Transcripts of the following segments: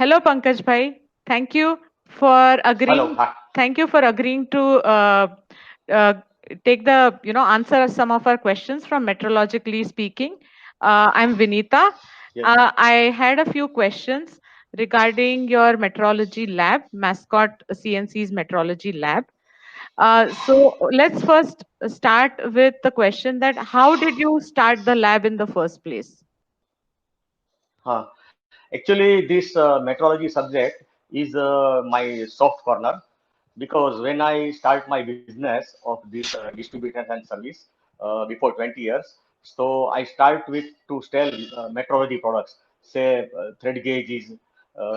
Hello, Pankaj Bhai. Thank you for Hello. agreeing. Hi. Thank you for agreeing to uh, take the answer some of our questions from meteorologically speaking. I'm Vinita. Yes. I had a few questions regarding your meteorology lab, mascot CNC's meteorology lab. So let's first start with the question that how did you start the lab in the first place? Actually, this metrology subject is my soft corner because when I start my business of this distribution and service before 20 years, so I start with to sell metrology products, say thread gauges,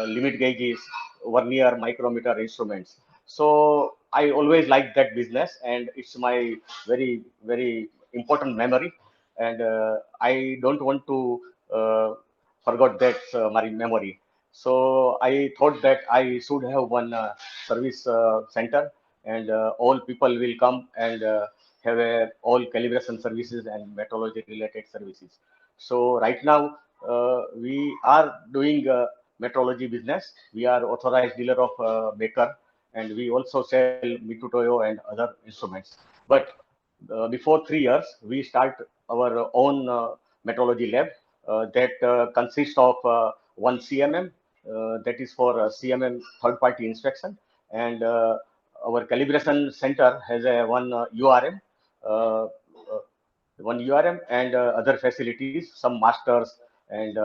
limit gauges, vernier, micrometer instruments. So I always like that business, and it's my very important memory, and I don't want to forgot that my memory. So I thought that I should have one service center, and all people will come and have all calibration services and metrology related services. So right now we are doing metrology business. We are authorized dealer of Baker, and we also sell Mitutoyo and other instruments. But before 3 years, we start our own metrology lab that consists of one CMM, that is for CMM third-party inspection, and our calibration center has a one URM, uh, uh, one URM and other facilities, some masters and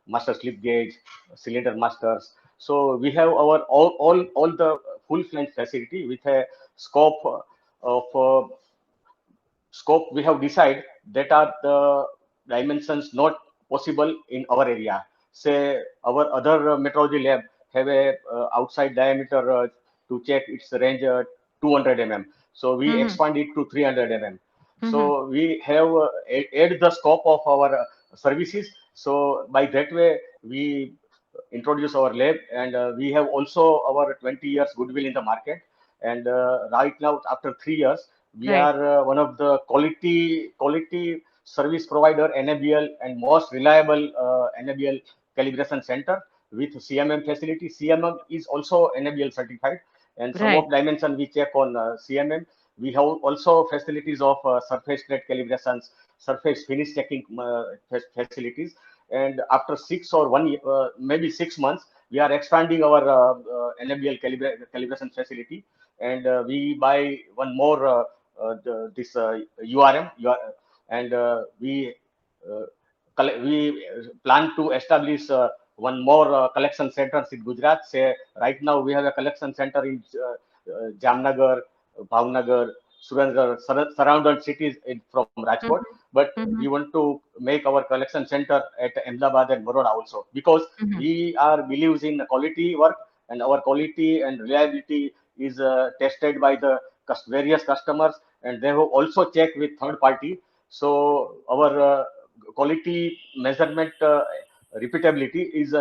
master slip gauge, cylinder masters. So we have our all the full-fledged facility with a scope of scope we have decided that are the dimensions not possible in our area. Say our other metrology lab have a outside diameter to check its range 200 mm. So we Mm-hmm. expand it to 300 mm. Mm-hmm. So we have add the scope of our services. So by that way we introduce our lab, and we have also our 20 years goodwill in the market. And right now after 3 years we Right. are one of the quality service provider NABL and most reliable NABL calibration center with CMM facility. CMM is also NABL certified, and some Right. of dimension we check on CMM. We have also facilities of surface plate calibrations, surface finish checking facilities. And after 6 or 1 year, maybe 6 months, we are expanding our NABL calibration facility, and we buy one more this URM, and uh, we plan to establish one more collection center in Gujarat. Say right now we have a collection center in Jamnagar, Bhavnagar, Surendranagar, surrounded cities from Rajkot. Mhm, But we mhm, want to make our collection center at Ahmedabad and Baroda also, because mhm. we are believes in quality work, and our quality and reliability is tested by the various customers, and they have also checked with third party. So our quality measurement repeatability is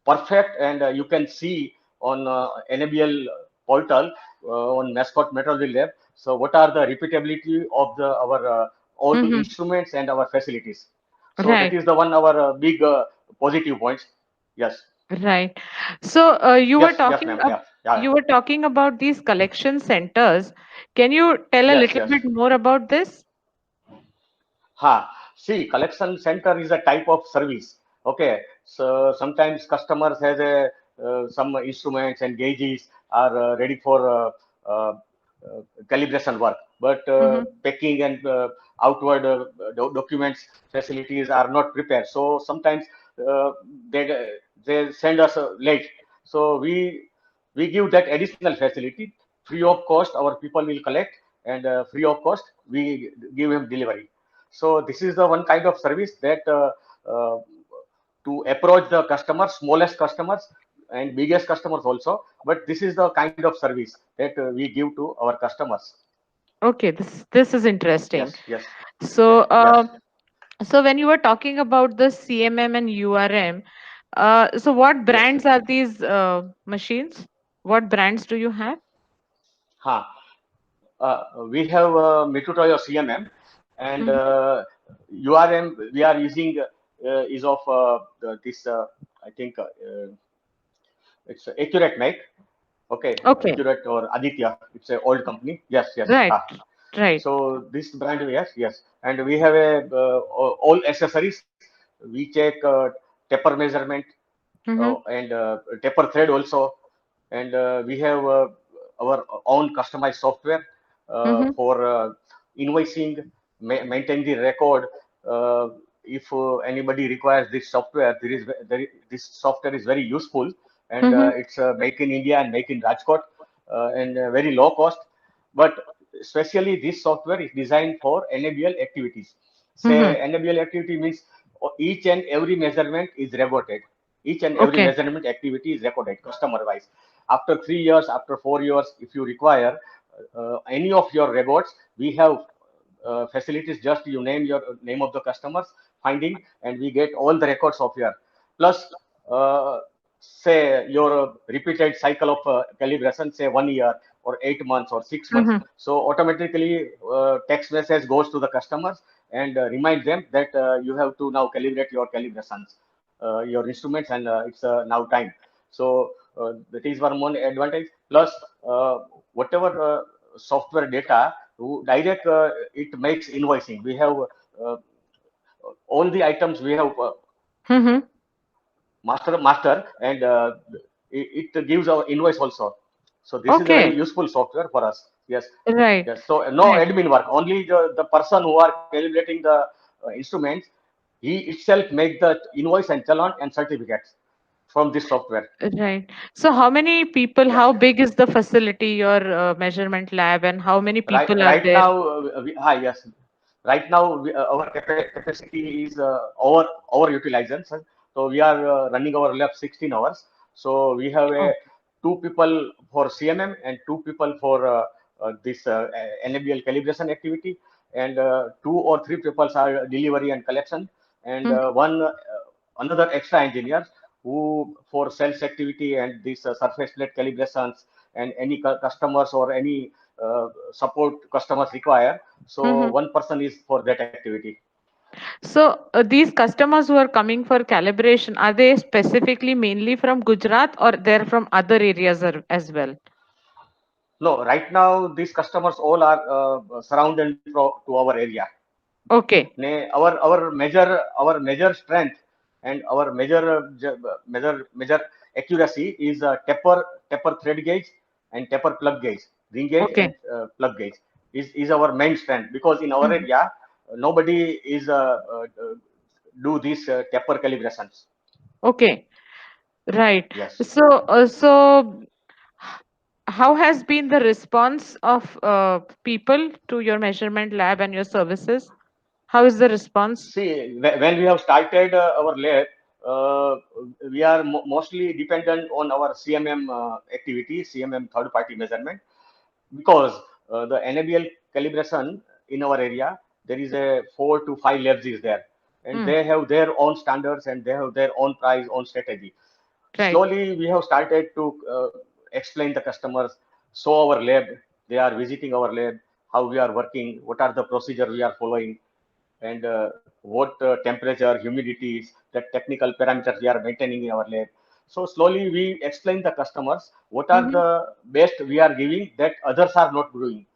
perfect, and you can see on NABL portal on Mascot Metrology Lab. So what are the repeatability of the our all Mhm. instruments and our facilities? So that Right, is the one our big positive points. Yes, right. So yes, ma'am. Yeah, yeah. you were talking about these collection centers. Can you tell a Yes, little yes. bit more about this? See, collection center is a type of service. Okay, so sometimes customers has a some instruments and gauges are ready for calibration work, but Mm-hmm. packing and outward documents facilities are not prepared. So sometimes uh, they send us late. So we give that additional facility free of cost. Our people will collect, and free of cost we give him delivery. So this is the one kind of service that uh, to approach the customers, smallest customers and biggest customers also. But this is the kind of service that we give to our customers. Okay, this is interesting. Yes, yes, So yes. so when you were talking about the CMM and URM, so what Yes. brands are these machines? What brands do you have? Huh. We have Mitutoyo CMM, and Mm-hmm. URM we are using is of this. I think it's Accurate Make. Okay, Okay. Accurate or Aditya. It's an old company. Yes, yes. Right. Right. So this brand, yes, yes, and we have a all accessories. We check taper measurement Mm-hmm. and taper thread also, and we have our own customized software Mm-hmm. for invoicing, maintain the record. If anybody requires this software, this software is very useful, and Mm-hmm. it's make in India and make in Rajkot, and very low cost. But especially this software is designed for NABL activities. Mm-hmm. Say NABL activity means each and every measurement is recorded. Each and every Okay. measurement activity is recorded customer wise. After 3 years, after 4 years, if you require any of your records, we have facilities. Just you name your name of the customers, finding, and we get all the records of your. Plus, say your repeated cycle of calibration, say 1 year or 8 months or 6 months. Mm-hmm. So automatically, text message goes to the customers and remind them that you have to now calibrate your calibrations, your instruments, and it's now time. So that is one more advantage. Plus, whatever software data, direct it makes invoicing. We have uh, all the items we have Mm-hmm. master, and it gives our invoice also. So this is a very Okay. useful software for us. Yes, Right. yes. So no Right. admin work. Only the person who are calibrating the instruments, he itself make the invoice and challan and certificates from this software. Right. So how many people, Yes. how big is the facility, your measurement lab, and how many people are Right there? now, yes. Right now, our capacity is over utilization. So we are running our lab 16 hours. So we have Oh. two people for CMM and two people for this NABL calibration activity, and two or three people are delivery and collection, and Mhm. one another extra engineer who for sales activity and this surface plate calibrations and any customers or any support customers require. So Mhm. one person is for that activity. So these customers who are coming for calibration, are they specifically mainly from Gujarat or they're from other areas as well? No, right now these customers all are surrounded to our area. Okay. Our major strength and our major accuracy is taper thread gauge and taper plug gauge, ring gauge and Okay. plug gauge is our main strength, because in our Mhm. area nobody is do these taper calibrations. Okay. Right. Yes. So how has been the response of people to your measurement lab and your services? How is the response? See, when we have started our lab, uh, we are mostly dependent on our CMM activity, CMM third party measurement, because the NABL calibration in our area, there is a 4 to 5 labs is there, and Mm. they have their own standards and they have their own price, own strategy. Right. Slowly, we have started to explain the customers, show our lab. They are visiting our lab, how we are working, what are the procedure we are following, and what temperature, humidities, the technical parameters we are maintaining in our lab. So slowly we explain the customers what are Mm-hmm. the best we are giving that others are not doing.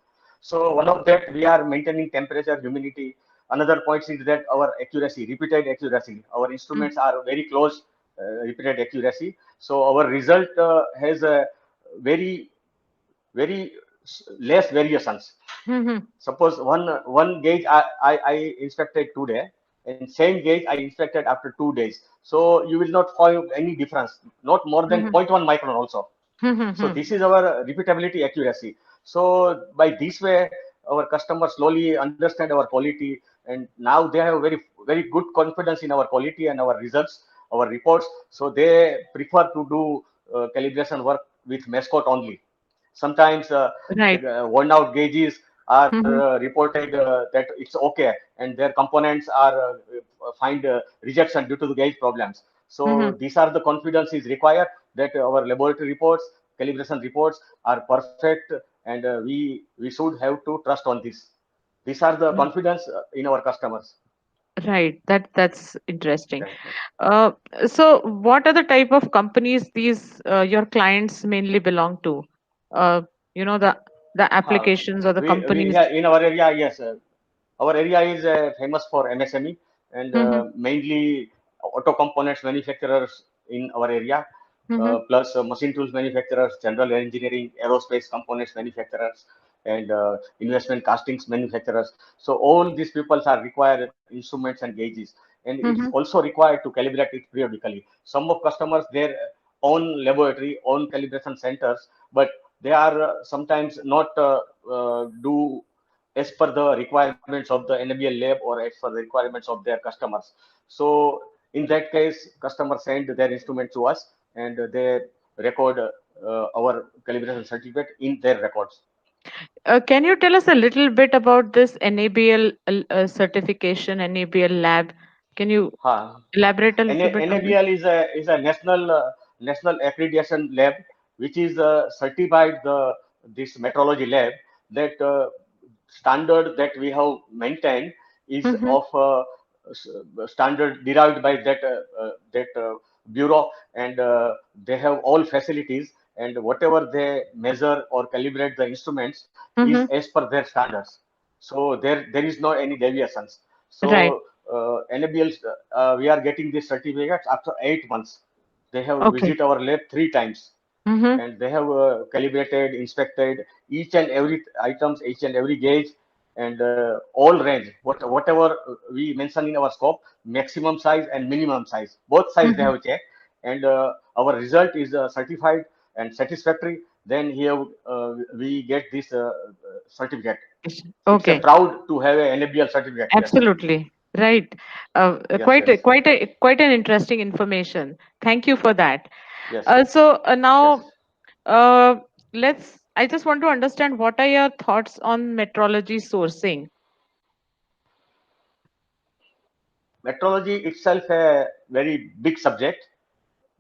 So one of that we are maintaining temperature, humidity. Another point is that our accuracy, repeated accuracy. Our instruments are very close, repeated accuracy. So our result has a very very less variations. Mm-hmm. Suppose one gauge I inspected today, and same gauge I inspected after 2 days. So you will not find any difference, not more than zero Mm-hmm. point 0.1 micron also. So Mm-hmm. this is our repeatability accuracy. So by this way, our customers slowly understand our quality, and now they have very good confidence in our quality and our results, our reports. So they prefer to do calibration work with Mascot only. Sometimes Right. worn out gauges are Mm-hmm. reported that it's okay, and their components are find rejection due to the gauge problems. So Mm-hmm. these are the confidence is required that our laboratory reports, calibration reports are perfect, and we should have to trust on this. These are the confidence in our customers. Right. That's interesting. Right, right. Uh, so what are the type of companies these your clients mainly belong to? Uh, you know the Uh, applications or the we companies. have in our area, yes, our area is famous for MSME and Mm-hmm, mainly auto components manufacturers in our area, mm-hmm, plus machine tools manufacturers, general engineering, aerospace components manufacturers, and investment castings manufacturers. So all these people are required instruments and gauges, and it's mm-hmm, also required to calibrate it periodically. Some of customers their own laboratory, own calibration centers, but they are sometimes not do as per the requirements of the NABL lab or as per the requirements of their customers. So in that case, customers send their instrument to us and they record our calibration certificate in their records. can you tell us a little bit about this NABL certification, NABL lab? Can you Huh. elaborate a little bit on this? NABL is a national accreditation lab which is certified this metrology lab that standard that we have maintained is Mm-hmm, of standard derived by that bureau and they have all facilities and whatever they measure or calibrate the instruments is mm-hmm. as per their standards. So there is no any deviations. Right. So NABL, we are getting these certificates after 8 months. They have Okay. visit our lab 3 times Mm-hmm, and they have calibrated, inspected each and every items, each and every gauge, and all range. Whatever we mention in our scope, maximum size and minimum size, both size they mm-hmm. have checked, and our result is certified and satisfactory. Then here we get this certificate. It's a Okay. proud to have a NABL certificate. Yes, Absolutely. Right. yes, yes, Quite an interesting information. Thank you for that. yes, yes. Now, uh, I just want to understand what are your thoughts on metrology sourcing? Metrology itself a very big subject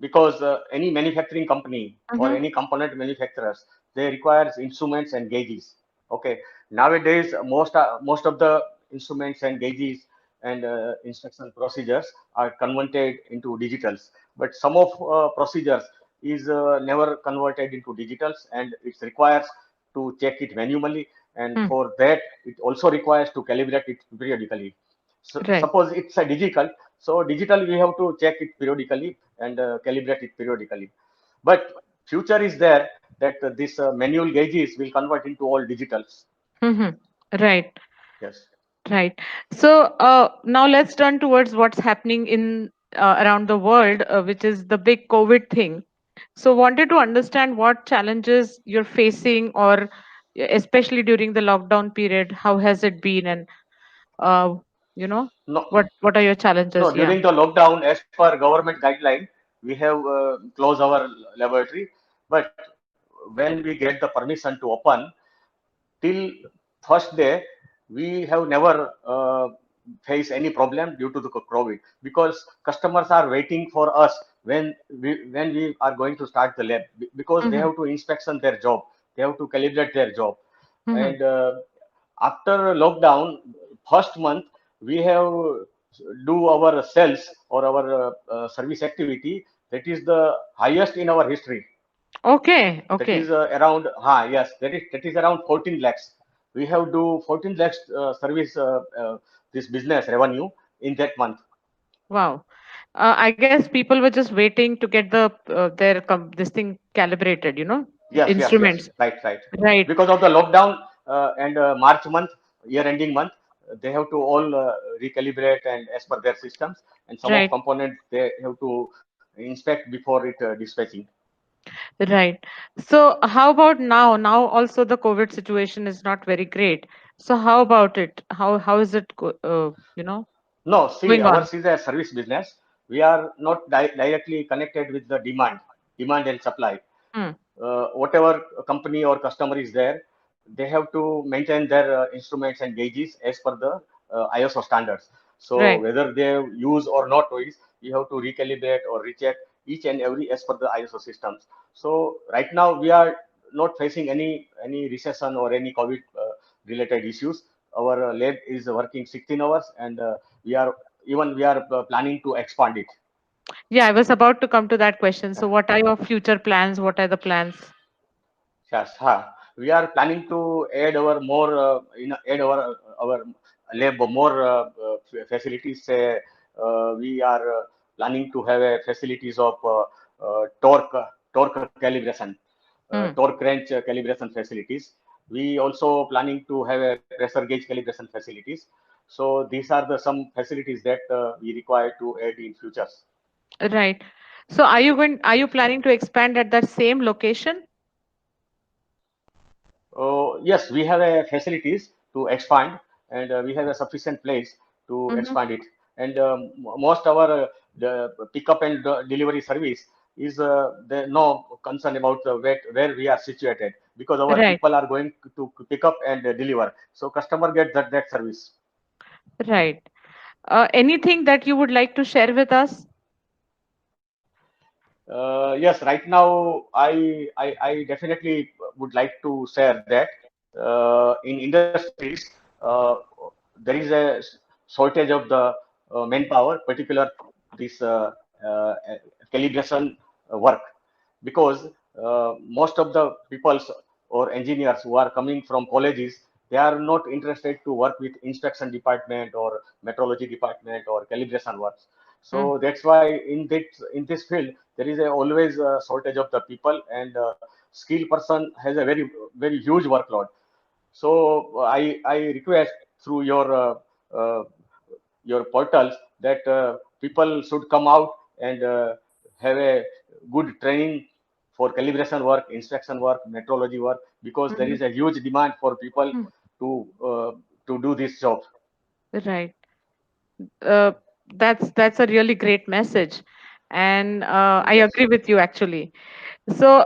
because any manufacturing company or Mm-hmm, any component manufacturers they requires instruments and gauges. Okay, nowadays most of the instruments and gauges and inspection procedures are converted into digitals, but some of procedures is never converted into digitals and it requires to check it manually, and mm, for that it also requires to calibrate it periodically. So right. suppose it's a digital, so digital we have to check it periodically and calibrate it periodically. But future is there that this manual gauges will convert into all digitals. Mm-hmm, right. Yes. Right. So now let's turn towards what's happening in around the world, which is the big COVID thing. So wanted to understand what challenges you're facing, or especially during the lockdown period, how has it been, and uh, you know, No, what are your no. challenges? Yeah. During the lockdown, as per government guideline, we have closed our laboratory. But when we get the permission to open, till first day we have never faced any problem due to the COVID because customers are waiting for us when we are going to start the lab because they Mm-hmm. have to inspection their job, they have to calibrate their job, Mm-hmm. and after lockdown first month we have do our sales or our service activity that is the highest in our history. Okay. That is Okay. around yes, that is around 14 lakhs. We have do 14 lakhs service this business revenue in that month. Wow. I guess people were just waiting to get this thing calibrated. Yes, Instruments. right, right. Right. Because of the lockdown and March month, year ending month, they have to all recalibrate and as per their systems, and some of Right. components they have to inspect before it dispatching. Right. So how about now? Now also the COVID situation is not very great. So how about it? How is it No, see, going on? ours is a service business. We are not directly connected with the demand and supply. Hmm. Whatever company or customer is there, they have to maintain their instruments and gauges as per the ISO standards. So Right. whether they use or not use, you have to recalibrate or recheck each and every as per the ISO systems. So right now we are not facing any recession or any COVID related issues. our lab is working 16 hours, and we are planning to expand it. Yeah, I was about to come to that question. So, what are your future plans? What are the plans? Yes, we are planning to add our more add our lab more facilities. We are planning to have a facilities of torque calibration, Hmm. torque wrench calibration facilities. We also planning to have a pressure gauge calibration facilities. So these are the some facilities that we require to add in futures. Right. So, are you planning to expand at that same location? Yes, we have a facilities to expand, and we have a sufficient place to Hmm. expand it. And most our the pickup and delivery service is there no concern about where we are situated, because our Right. people are going to pick up and deliver. So customer get that service. Right. Anything that you would like to share with us? Yes, right now I definitely would like to share that in industries there is a shortage of the manpower, particular this calibration work, because most of the peoples or engineers who are coming from colleges, they are not interested to work with inspection department or metrology department or calibration works. Hmm. So that's why in this field there is always a shortage of the people, and skilled person has a very huge workload. So I request through uh, your portals that people should come out and have a good training for calibration work, inspection work, metrology work, because there Mhm. is a huge demand for people Hmm. to uh, to do this job. Right. Uh, that's a really great message, and I Yes, agree with you actually. So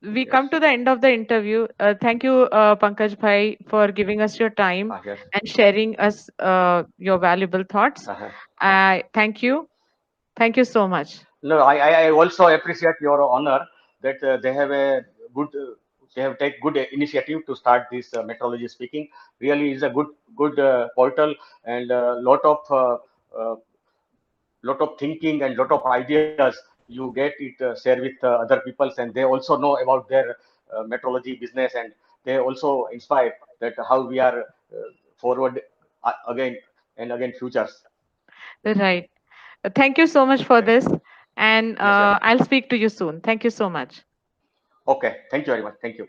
we yes, come to the end of the interview. Thank you, Pankaj Bhai, for giving us your time yes. and sharing us your valuable thoughts. Uh-huh. Thank you. Thank you so much. No, I also appreciate your honor that they have a good they have take good initiative to start this metrology speaking. Really is a good portal, and uh, lot of thinking and lot of ideas you get it share with other peoples, and they also know about their metrology business, and they also inspire that how we are forward again and again futures. Right. Thank you so much for Thank you. this, and Yes, yes. I'll speak to you soon. Thank you so much. Okay. Thank you very much. Thank you.